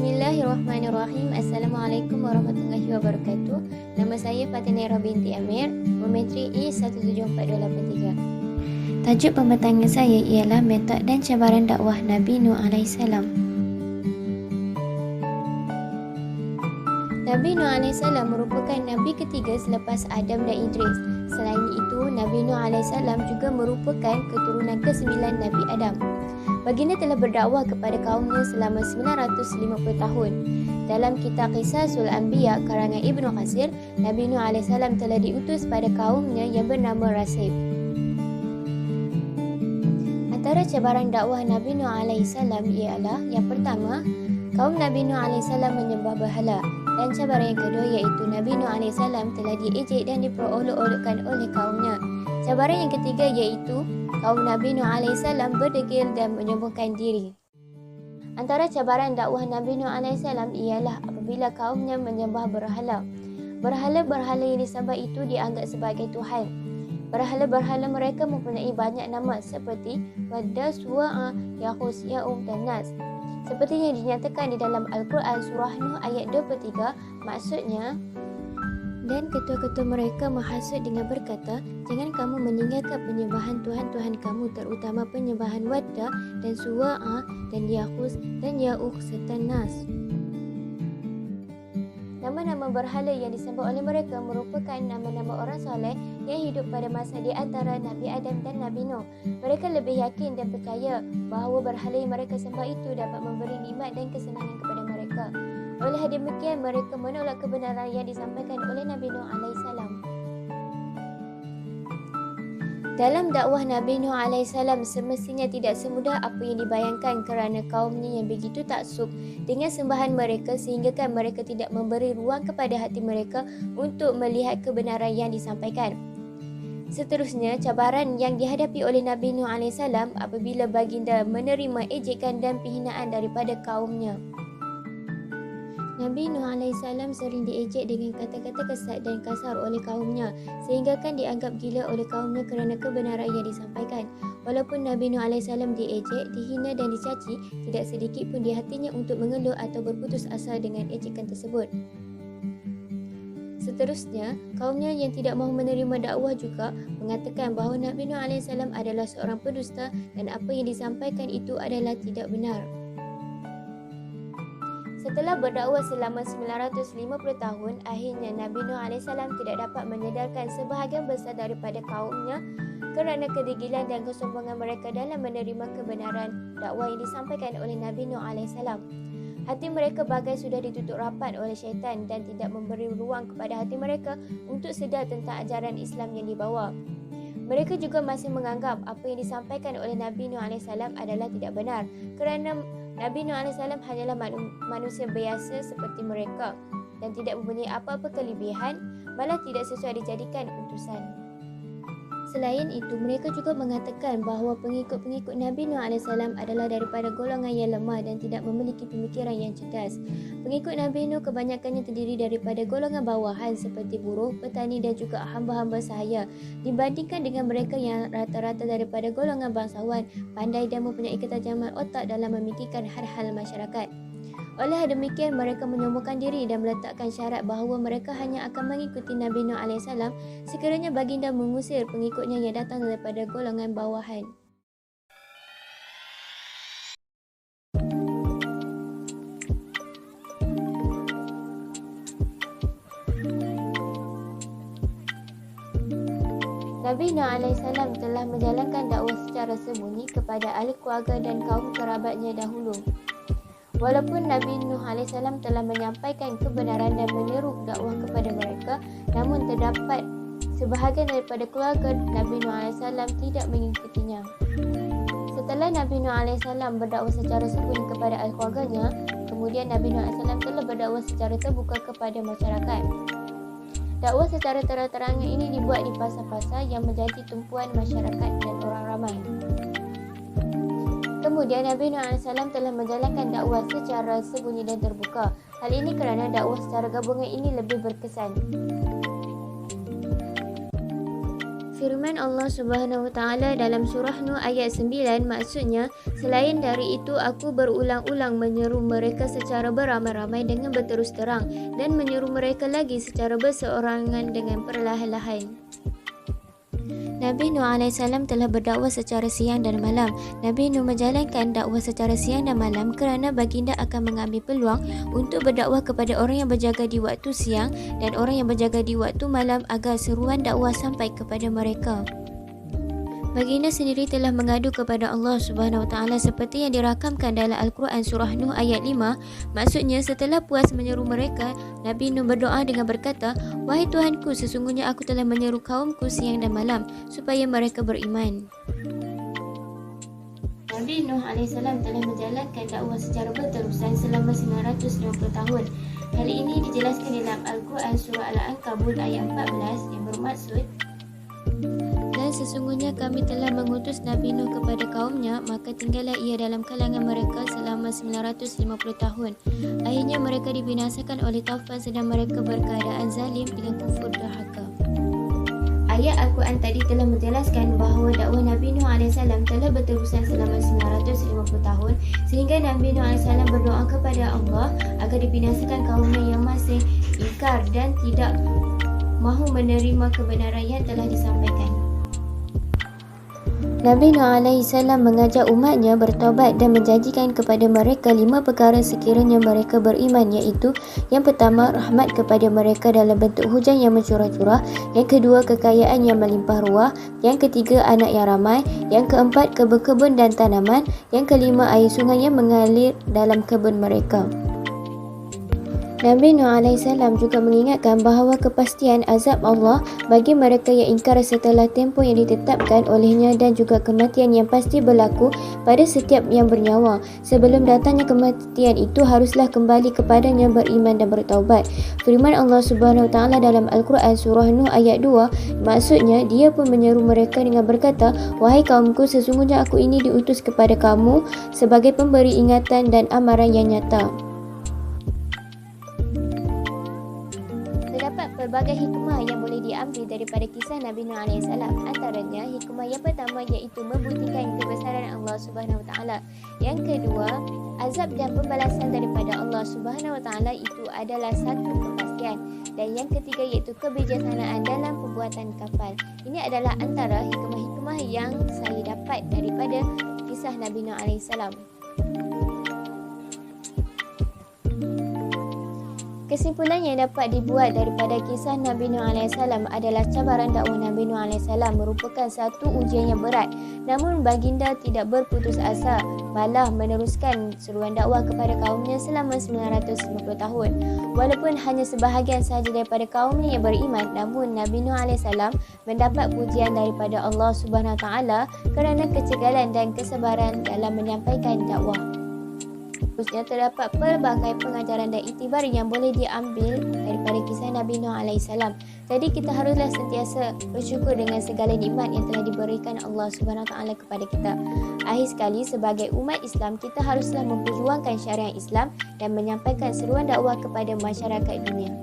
Bismillahirrahmanirrahim. Assalamualaikum warahmatullahi wabarakatuh. Nama saya Fatinera binti Amir, Geometri E17483. Tajuk pembatangan saya ialah metod dan cabaran dakwah Nabi Nuh AS. Nabi Nuh AS merupakan Nabi ketiga selepas Adam dan Idris. Selain itu, Nabi Nuh AS juga merupakan keturunan ke-9 Nabi Adam. Baginda telah berdakwah kepada kaumnya selama 950 tahun. Dalam kitab Qisasul Anbiya karangan Ibnu Katsir, Nabi Nuh AS telah diutus pada kaumnya yang bernama Rasib. Antara cabaran dakwah Nabi Nuh AS ialah yang pertama, kaum Nabi Nuh AS menyembah berhala, dan cabaran yang kedua iaitu Nabi Nuh AS telah diejek dan diperolok-olokkan oleh kaumnya. Cabaran yang ketiga iaitu kaum Nabi Nuh AS berdegil dan menyombongkan diri. Antara cabaran dakwah Nabi Nuh AS ialah apabila kaumnya menyembah berhala. Berhala-berhala yang disembah itu dianggap sebagai Tuhan. Berhala-berhala mereka mempunyai banyak nama seperti Wadda, Suwa'a, Yahus, Ya'um dan Nas. Seperti yang dinyatakan di dalam Al-Quran Surah Nuh ayat 23, maksudnya, dan ketua-ketua mereka menghasut dengan berkata, jangan kamu meninggalkan penyembahan Tuhan-Tuhan kamu, terutama penyembahan Wadda dan Suwa'a dan Yahus dan Ya'uq serta Nas. Nama-nama berhala yang disembah oleh mereka merupakan nama-nama orang soleh yang hidup pada masa di antara Nabi Adam dan Nabi Nuh. Mereka lebih yakin dan percaya bahawa berhala yang mereka sembah itu dapat memberi nikmat dan kesenangan kepada mereka. Oleh demikian, mereka menolak kebenaran yang disampaikan oleh Nabi Nuh AS. Dalam dakwah Nabi Nuh AS semestinya tidak semudah apa yang dibayangkan kerana kaumnya yang begitu taksub dengan sembahan mereka sehinggakan mereka tidak memberi ruang kepada hati mereka untuk melihat kebenaran yang disampaikan. Seterusnya, cabaran yang dihadapi oleh Nabi Nuh AS apabila baginda menerima ejekan dan penghinaan daripada kaumnya. Nabi Nuh AS sering diejek dengan kata-kata kesat dan kasar oleh kaumnya sehingga kan dianggap gila oleh kaumnya kerana kebenaran yang disampaikan. Walaupun Nabi Nuh AS diejek, dihina dan dicaci, tidak sedikit pun di hatinya untuk mengeluh atau berputus asa dengan ejekan tersebut. Seterusnya, kaumnya yang tidak mahu menerima dakwah juga mengatakan bahawa Nabi Nuh AS adalah seorang pendusta dan apa yang disampaikan itu adalah tidak benar. Setelah berdakwah selama 950 tahun, akhirnya Nabi Nuh AS tidak dapat menyedarkan sebahagian besar daripada kaumnya kerana kedegilan dan kesombongan mereka dalam menerima kebenaran dakwah yang disampaikan oleh Nabi Nuh AS. Hati mereka bagai sudah ditutup rapat oleh syaitan dan tidak memberi ruang kepada hati mereka untuk sedar tentang ajaran Islam yang dibawa. Mereka juga masih menganggap apa yang disampaikan oleh Nabi Nuh AS adalah tidak benar kerana Nabi Nuh AS hanyalah manusia biasa seperti mereka dan tidak mempunyai apa-apa kelebihan, malah tidak sesuai dijadikan utusan. Selain itu, mereka juga mengatakan bahawa pengikut-pengikut Nabi Nuh AS adalah daripada golongan yang lemah dan tidak memiliki pemikiran yang cerdas. Pengikut Nabi Nuh kebanyakannya terdiri daripada golongan bawahan seperti buruh, petani dan juga hamba-hamba sahaya, dibandingkan dengan mereka yang rata-rata daripada golongan bangsawan, pandai dan mempunyai ketajaman otak dalam memikirkan hal-hal masyarakat. Oleh demikian, mereka menyombongkan diri dan meletakkan syarat bahawa mereka hanya akan mengikuti Nabi Nuh AS sekiranya baginda mengusir pengikutnya yang datang daripada golongan bawahan. Nabi Nuh AS telah menjalankan dakwah secara sembunyi kepada ahli keluarga dan kaum kerabatnya dahulu. Walaupun Nabi Nuh AS telah menyampaikan kebenaran dan menyeru dakwah kepada mereka, namun terdapat sebahagian daripada keluarga Nabi Nuh AS tidak mengikutinya. Setelah Nabi Nuh AS berdakwah secara sembunyi kepada ahli keluarganya, kemudian Nabi Nuh AS telah berdakwah secara terbuka kepada masyarakat. Dakwah secara terang-terangan ini dibuat di pasar-pasar yang menjadi tumpuan masyarakat dan orang ramai. Kemudian Nabi Nuh AS telah menjalankan dakwah secara sembunyi dan terbuka. Hal ini kerana dakwah secara gabungan ini lebih berkesan. Firman Allah Subhanahu Wa Taala dalam surah Nuh ayat 9, maksudnya, selain dari itu aku berulang-ulang menyeru mereka secara beramai-ramai dengan berterus terang dan menyeru mereka lagi secara berseorangan dengan perlahan-lahan. Nabi Nuh AS telah berdakwah secara siang dan malam. Nabi Nuh menjalankan dakwah secara siang dan malam kerana baginda akan mengambil peluang untuk berdakwah kepada orang yang berjaga di waktu siang dan orang yang berjaga di waktu malam agar seruan dakwah sampai kepada mereka. Baginda sendiri telah mengadu kepada Allah Subhanahu Wa Taala seperti yang dirakamkan dalam Al-Quran surah Nuh ayat 5. Maksudnya, setelah puas menyeru mereka, Nabi Nuh berdoa dengan berkata, "Wahai Tuhanku, sesungguhnya aku telah menyeru kaumku siang dan malam supaya mereka beriman." Nabi Nuh AS telah menjalankan dakwah secara berterusan selama 950 tahun. Hal ini dijelaskan dalam Al-Quran surah Al-Ankabut ayat 14 yang bermaksud, dan sesungguhnya kami telah mengutus Nabi Nuh kepada kaumnya, maka tinggallah ia dalam kalangan mereka selama 950 tahun. Akhirnya mereka dibinasakan oleh taufan sedang mereka berkeadaan zalim dengan kufur dahaka. Ayat Al-Quran tadi telah menjelaskan bahawa dakwah Nabi Nuh AS telah berterusan selama 950 tahun sehingga Nabi Nuh AS berdoa kepada Allah agar dibinasakan kaumnya yang masih ingkar dan tidak mahu menerima kebenaran yang telah disampaikan. Nabi Nuh AS mengajak umatnya bertaubat dan menjanjikan kepada mereka 5 perkara sekiranya mereka beriman, iaitu yang pertama, rahmat kepada mereka dalam bentuk hujan yang mencurah-curah, yang kedua, kekayaan yang melimpah ruah, yang ketiga, anak yang ramai, yang keempat, kebun-kebun dan tanaman, yang kelima, air sungai yang mengalir dalam kebun mereka. Nabi Nuh AS juga mengingatkan bahawa kepastian azab Allah bagi mereka yang ingkar setelah tempoh yang ditetapkan olehnya dan juga kematian yang pasti berlaku pada setiap yang bernyawa. Sebelum datangnya kematian itu haruslah kembali kepadanya beriman dan bertaubat. Firman Allah Subhanahu Wa Taala dalam Al-Quran surah Nuh ayat 2, maksudnya dia pun menyeru mereka dengan berkata, "Wahai kaumku, sesungguhnya aku ini diutus kepada kamu sebagai pemberi ingatan dan amaran yang nyata." Terdapat pelbagai hikmah yang boleh diambil daripada kisah Nabi Nuh AS. Antaranya, hikmah yang pertama iaitu membuktikan kebesaran Allah Subhanahu Wa Taala. Yang kedua, azab dan pembalasan daripada Allah Subhanahu Wa Taala itu adalah satu kepastian. Dan yang ketiga iaitu kebijaksanaan dalam pembuatan kapal. Ini adalah antara hikmah-hikmah yang saya dapat daripada kisah Nabi Nuh AS. Kesimpulan yang dapat dibuat daripada kisah Nabi Nuh AS adalah cabaran dakwah Nabi Nuh AS merupakan satu ujian yang berat. Namun baginda tidak berputus asa, malah meneruskan seruan dakwah kepada kaumnya selama 950 tahun. Walaupun hanya sebahagian sahaja daripada kaumnya yang beriman, namun Nabi Nuh AS mendapat pujian daripada Allah Subhanahu Wa Taala kerana kecegalan dan kesabaran dalam menyampaikan dakwah. Seterusnya, terdapat pelbagai pengajaran dan iktibar yang boleh diambil daripada kisah Nabi Nuh AS. Jadi kita haruslah sentiasa bersyukur dengan segala nikmat yang telah diberikan Allah Subhanahu Wa Taala kepada kita. Akhir sekali, sebagai umat Islam, kita haruslah memperjuangkan syariat Islam dan menyampaikan seruan dakwah kepada masyarakat dunia.